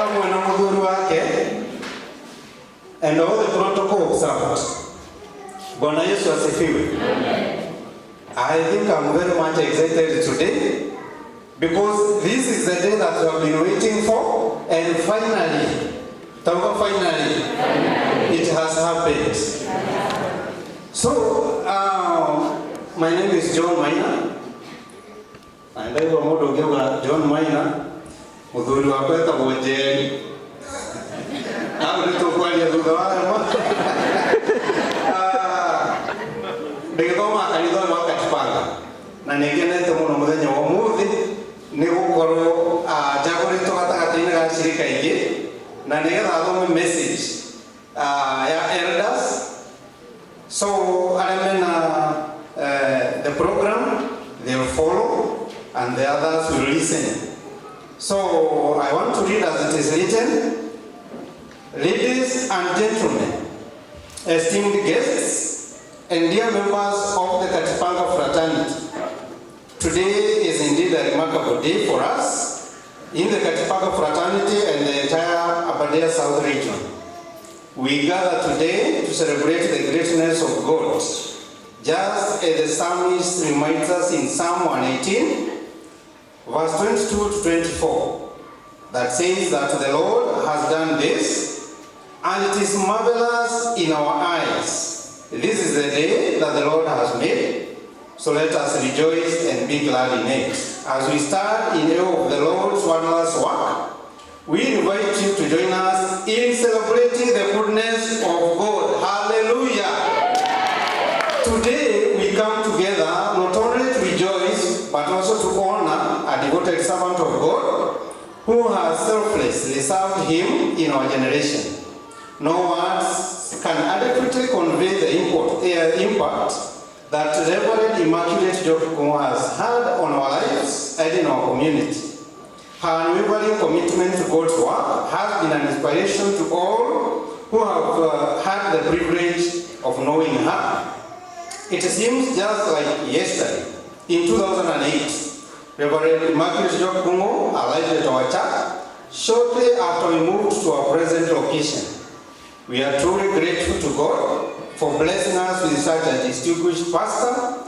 Pamoja na mhudhuru wake and all the protocol observed. Bwana Yesu asifiwe. I think I'm very much excited today because this is the day that we have been waiting for, and finally, it has happened. So, my name is John Maina, and I will give John Maina, mudhuri wa kweta bojeri. Hapo nitokualia lugha wao. Ndegoma kanitha wa Katipanga. Na negenete muno muthenya wa muthi ni gukorwo jagorito gatagati-ini ga shirika ingi na nigetha athome message ya elders. So the program, they will follow and the others will listen. So I want to read as it is written. Ladies and gentlemen, esteemed guests, and dear members of the Katipanga fraternity, today is indeed a remarkable day for us in the Katipanga fraternity and the entire Aberdare South region. We gather today to celebrate the greatness of God, just as the psalmist reminds us in Psalm 118, verse 22 to 24, that says that the Lord has done this, and it is marvelous in our eyes. This is the day that the Lord has made, so let us rejoice and be glad in it. As we stand in awe of the Lord's wondrous work, we invite you to join us in celebrating the goodness of God. Hallelujah! Today we come together not only to rejoice, but also to honor a devoted servant of God who has selflessly served Him in our generation. No words can adequately convey the impact that Reverend Immaculate has had on our lives and in our community. Her unwavering commitment to God's work has been an inspiration to all who have had the privilege of knowing her. It seems just like yesterday, in 2008, Reverend Immaculate arrived at our church shortly after we moved to our present location. We are truly grateful to God for blessing us with such a distinguished pastor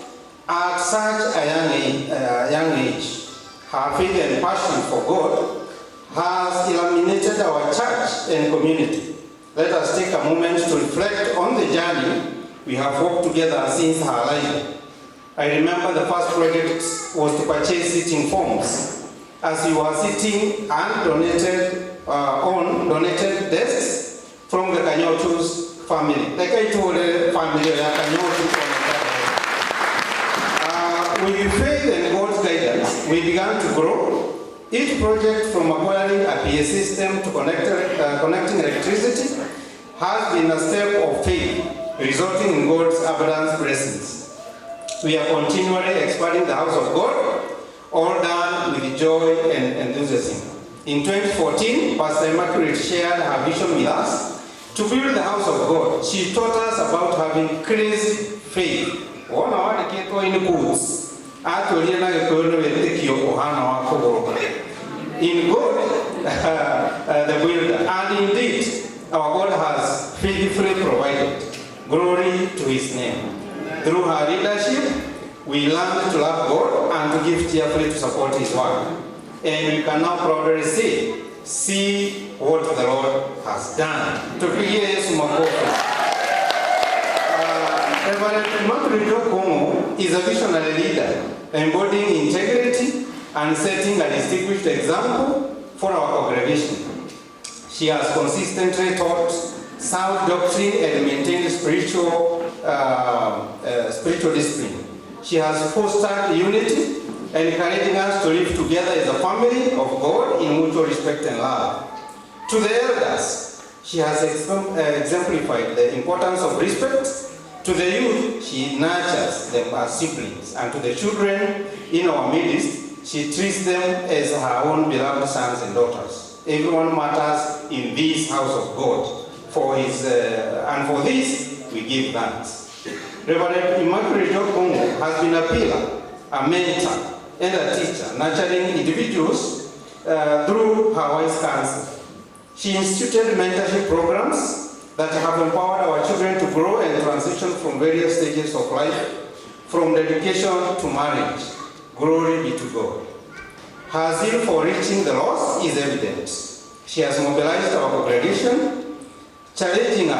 at such a young age. Her faith and passion for God has illuminated our church and community. Let us take a moment to reflect on the journey we have walked together since her arrival. I remember the first project was to purchase seating forms. As we were sitting and donated desks from the Kanyotu's family. The Kaitore family, with faith and God's guidance, we began to grow. Each project, from acquiring a PA system to connecting electricity, has been a step of faith, resulting in God's abundant blessings. We are continually expanding the house of God, all done with joy and enthusiasm. In 2014, Pastor Immaculate shared her vision with us to build the house of God. She taught us about having crazy faith. In God, the builder. And indeed, our God has faithfully provided. Glory to His name. Through her leadership, we learned to love God and to give cheerfully to support His work. And we can now proudly say, see what the Lord has done. Tupigie Yesu makofi. Reverend Immaculate is a visionary leader, embodying integrity and setting a distinguished example for our congregation. She has consistently taught sound doctrine and maintained spiritual discipline. She has fostered unity, encouraging us to live together as a family of God in mutual respect and love. To the elders, she has exemplified the importance of respect. To the youth, she nurtures them as siblings. And to the children in our midst, she treats them as her own beloved sons and daughters. Everyone matters in this house of God. And for this, we give thanks. Reverend Immaculate has been a pillar, a mentor, and a teacher, nurturing individuals through her wise counsel. She instituted mentorship programs that have empowered our children to grow and transition from various stages of life, from dedication to marriage. Glory be to God. Her zeal for reaching the lost is evident. She has mobilized our congregation, challenging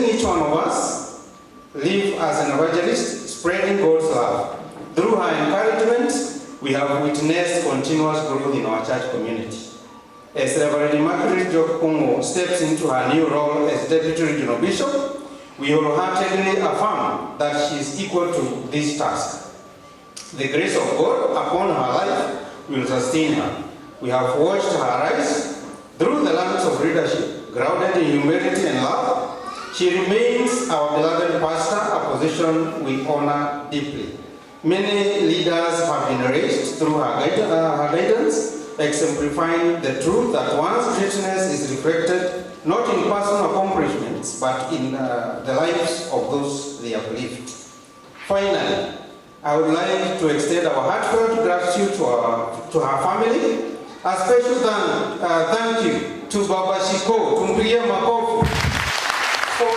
each one of us, live as an evangelist, spreading God's love. Through her encouragement, we have witnessed continuous growth in our church community. As Reverend Immaculate steps into her new role as Deputy Regional Bishop, we wholeheartedly affirm that she is equal to this task. The grace of God upon her life will sustain her. We have watched her rise through the lands of leadership, grounded in humility and love. She remains our beloved pastor, a position we honor deeply. Many leaders have been raised through her guidance, exemplifying the truth that one's greatness is reflected not in personal accomplishments, but in the lives of those they have lived. Finally, I would like to extend our heartfelt gratitude to her family. A special thank you to Baba Shiko, Tumpiye Makofu, for